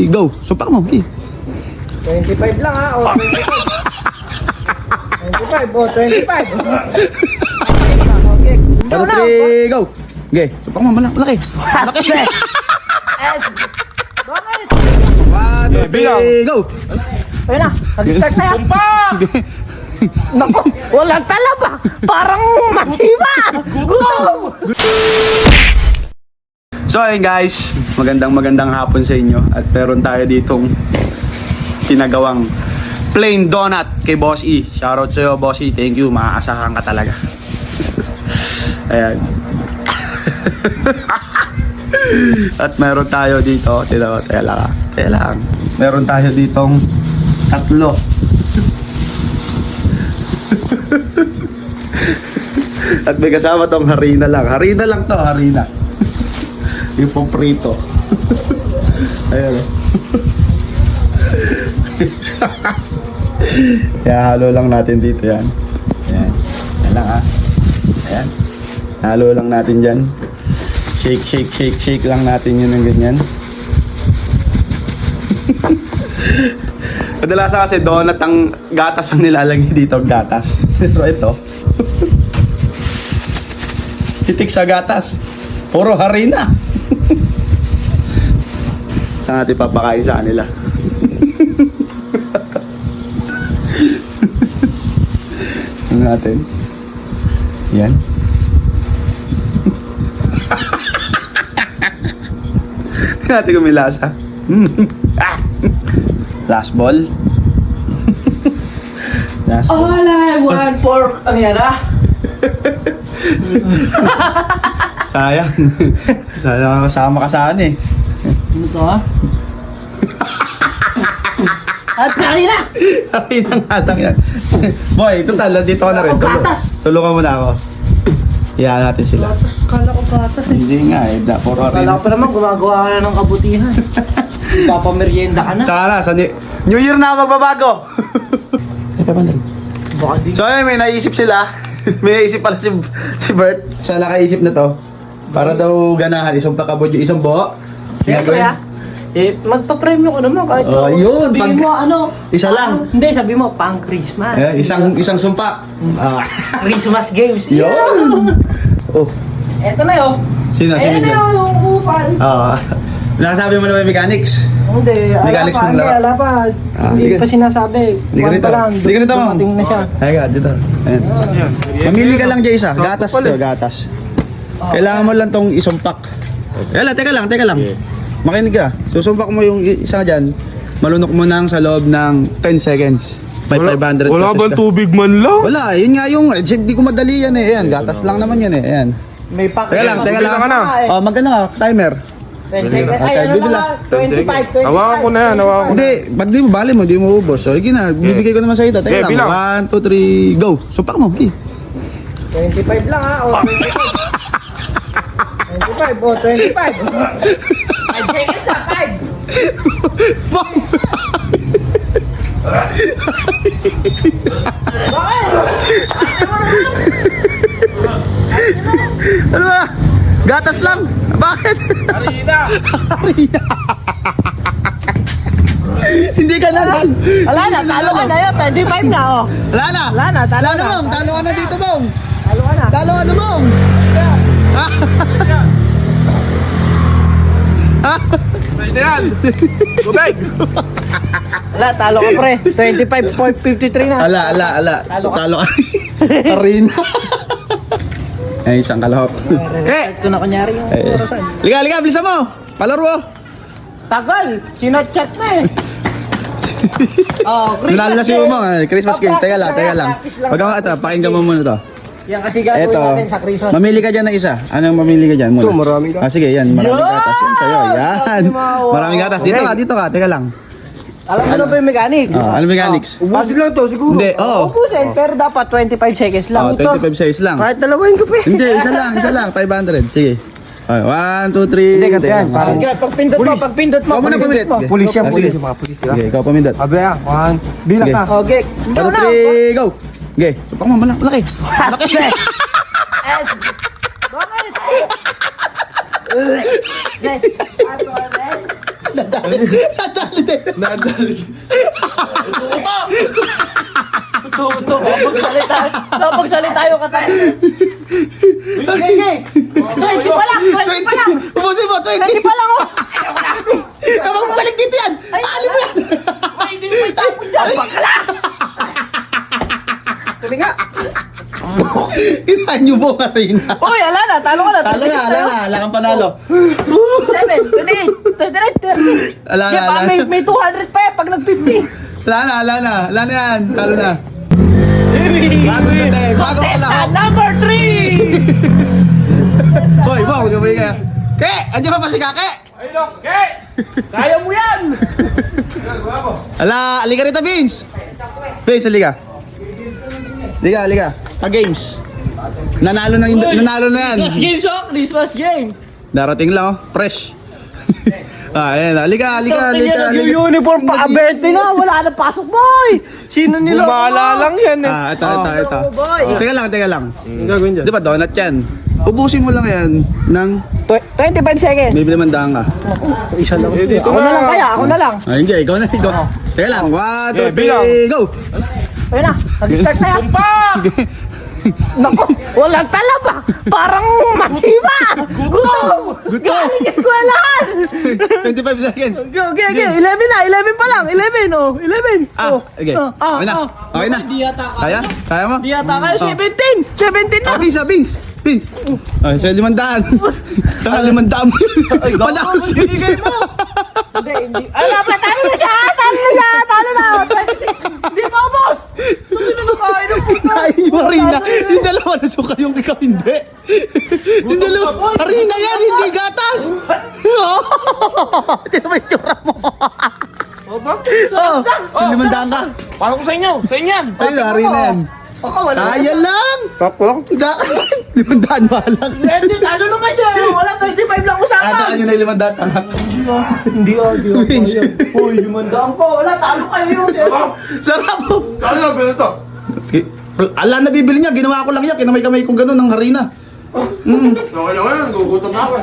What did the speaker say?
Go! Sumpak mo, okay. 25 lang ha, o 25. 25, o 25. Okay. 1, 2, 3, go! Okay, sumpak mo, malaki. Bakit? 1, 2, 3, go! Ayun na, nag-start na yan. Sumpak! Naku, walang talaba. Parang masiba. Gutom. So ayun guys, magandang hapon sa inyo. At meron tayo ditong tinagawang plain donut kay Boss E. Shoutout sa'yo Boss E, thank you, maaasahan ka talaga. Ayan. At meron tayo dito, teka lang. Meron tayo ditong tatlo. At may kasama tong harina lang. Harina lang to, harina. Yung pong prito. Ayan. Kaya halo lang natin dito yan. Ayan. Ayan lang ha. Ayan. Halo lang natin dyan. Shake lang natin yun ng ganyan. Kadalasan kasi donut ang gatas ang nilalagay dito, gatas. Pero ito, titik sa gatas. Puro harina. Saan natin papakain sa kanila? Ano natin? Yan. Tingnan natin kung may lasa. Last ball. Last ball. All I want for... Ano yan ha? Sayang. Sayang kasama ka saan eh. Ano to ha? At kanina! Ay, nangatang yan. Boy, total, dito ka na rin. Tulungan mo na ako. Iyan natin sila. Kala ko patas eh. Hindi nga eh. Puro rin. Kala ko pa naman gumagawa ka na ng kabutihan. Papamerienda ka na. Saka na, sa New Year na ako magbabago. Teka ba na rin? Baka di. So ayun, may naisip sila. May naisip pala si Bert. Siya nakaisip na to. Para daw ganahan, isang pakabodyo, isang buo. Siyempre ha. Eh, magpa-premyo ko naman kahit Oh, yun, sabihin mo ano. isa lang. Hindi, sabi mo pang Christmas. Isang sumpak. Christmas games. Yun. Oh, Eto na yun. sino Ayan na dyan? yun, yung kupal. Nasabi mo na may mechanics? Hindi, Mechanics ng laro. ala pa. Hindi sige. pa sinasabi. Hindi ka One rito. pa lang, Hindi ka rito, ma'am. dumating na siya. Ay ka, dito. Ayan. Mamili ka lang dyan isa. Gatas to, gatas. Kailangan mo lang tong isumpak. Teka lang. Makinig ka. Susumpak mo yung isa dyan. Malunok mo nang sa loob ng 10 seconds. By 500 Wala pesos bang ka. tubig man lang? Wala, yun nga yung, hindi ko madali yan eh. Ayan, gatas lang naman yan eh. Ayan. May pack. Teka lang. Bibila ka na. Oh, maganda ka, timer. 10 seconds. Ay, Okay, ano bibila. na 25. Hawakan ko na yan, hawakan ko. Hindi, pag di mo bali mo, di mo ubos. So, sige na, bibigay ko naman sa ito. Teka Okay, lang, bilang. 1, 2, 3, go. Sumpak mo, okay. 25 lang ha, o 25. 25, o 25. 5 seconds ha, 5. Bakit? Ano ba? Gatas lang. Bakit? Harina! Hindi ka na lang. Wala na, talo ka na yun. 25 na, o. Wala na. Wala na, talo Wala na, na. Bong. Talo ka na dito, Bong. Talo ka na. Talo ka na, Bong. Pwede yan! Tubig! Wala, talo ka pre. 25.53 na. Ala. Talo ka. Talo ka. Arena. Ay, isang kalahok. Ito na kunyari yung orasan. Liga, bilisan mo. Palaro. Tagal! Sinachat na eh. Oh, Nanalo na si game. Umong. Christmas game. Teka lang. Practice lang. Wag ka ito. Pakinggan mo muna to. Yan kasi gagawin Eto, natin sa Christmas. mamili ka dyan ng isa. Anong mamili ka dyan muna? Ito, maraming gatas. Sige, yan. Maraming Yan! gatas. Yan sa'yo. Yan. Sabi mo, wow. Maraming gatas. Dito ka. Teka lang. Alam mo na ba yung mechanics? Ano mechanics? Ubusin lang to, siguro. Hindi, oo. Ubusin, pero dapat 25 seconds lang. Oh, 25 size lang. Kahit dalawain ko pa eh. Hindi, isa lang. 500. Sige. Okay, 1, 2, 3. Hindi, ganito yan. Parang pagpindot mo. Ikaw muna pumilit. Pulis yan, Ah, pulis. sige. Yung mga pulis, diba? Sige, ikaw pumindot. Sabi yan, bilang Sige. ka. Okay. 1, 2, 3, go! Okay, supak mo, malaki. Bakit? Bakit? Nadali din. Nadali. Ito. Napagsalita tayo ka tayo. Okay. 20 pa lang. 20 pa lang. Ubusin mo, 20. 20 pa lang oh. Kapag bumalik dito yan. Aali mo yan. Ay, hindi mo itapon dyan. Bakla. Sabi nga. Inahan nyo mo ka rin. Uy, ala na. Talo ka na. Ala na. Ala kang panalo. 7, 28, 29, 30. Ala na, ala na. May 200 pa yan pag nag-50. Ala na yan. Talo na. Bagong dating. Bagong Contestant kalahok. number 3. Hoy, Bong, gabay ka. Ke, andyan pa si Kake? Ayun o, okay! Kaya mo yan! Ala, alika rito, Vince. Vince, alika. Alika. Pa-games. Nanalo na yan. Christmas game, Sok. Christmas game. Darating lang, oh. Fresh. Ayan, alika. Yung uniform pa. Aberte nga. Wala na pasok, boy. Sino nila? Bumala lang yan eh. Ito. boy. Teka lang. Ang gagawin dyan? Di ba donut yan? Ubusin mo lang yan ng 25 seconds. bibili mandaan ka. Isa lang. dito Ako na lang na. kaya. Ako na lang. Ay, hindi. Ikaw na. Teka lang. 1, 2, bilang. 3, go! Ayun na. Nag-start na yan. Naku, walang talaba. Parang masiba. Gutom. Galing eskwelahan. 25 seconds. Okay. 11 na. 11 pa lang. 11 oh. 11. Okay. Okay na. Okay na. Di yata Kaya? Kaya mo? Di yata kayo. 17. 17 na. Vince. Ay, sa 500. Taka 500 mo. Panalo si Bibigay mo. Hindi. Ala pa. Talo na siya. Talo na. 26. Hindi pa, boss. Tumino na kain ng puto. Ay, yung harina. Yung dalawa na suka yung ikaw hindi. Yung dalawa. Harina yan, hindi gatas. Hindi naman yung tsura mo. Yung 500 ka. Paano ko sa inyo? Sa inyo yan! Ayun, harina yan. Ako, wala. Kaya lang. Tapos? 500 mahal lang. Hindi, talo naman dyan. Wala, 25 lang usapan. Saan yun na yung 500 tangat? Hindi Uy, limandaan ko. Wala, talo kayo yun. Sarap po. Saan lang pinito? Ala na bibili niya, ginawa ko lang yan. Kinamay-kamay kong gano'n ng harina. Okay lang ngayon, gugutom na ako.